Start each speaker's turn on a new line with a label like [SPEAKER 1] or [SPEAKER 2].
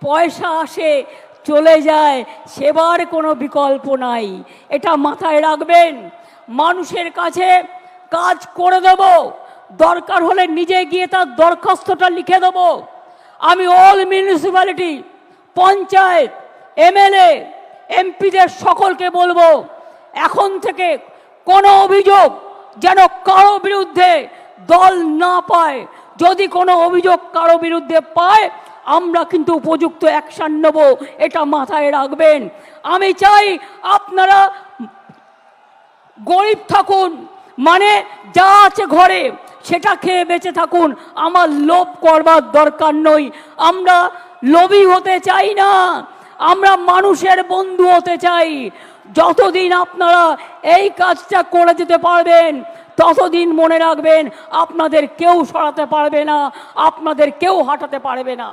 [SPEAKER 1] পয়সা আসে চলে যায়, সেবার কোনো বিকল্প নাই। এটা মাথায় রাখবেন। মানুষের কাছে কাজ করে দেব, দরকার হলে নিজে গিয়ে তার দরখাস্তটা লিখে দেব। আমি অল মিউনিসিপ্যালিটি, পঞ্চায়েত, এমএলএ, এমপিদের সকলকে বলবো, এখন থেকে কোনো অভিযোগ যেন কারো বিরুদ্ধে দল না পায়। যদি কোনো অভিযোগ কারো বিরুদ্ধে পায়, আমরা কিন্তু উপযুক্ত অ্যাকশন নেব, এটা মাথায় রাখবেন। আমি চাই আপনারা গরিব থাকুন, মানে যা আছে ঘরে সেটা খেয়ে বেঁচে থাকুন। আমার লোভ করবার দরকার নই। আমরা লোভী হতে চাই না, আমরা মানুষের বন্ধু হতে চাই। যতদিন আপনারা এই কাজটা করে যেতে পারবেন, ততদিন মনে রাখবেন আপনাদের কেউ সরাতে পারবে না, আপনাদের কেউ হাঁটাতে পারবে না।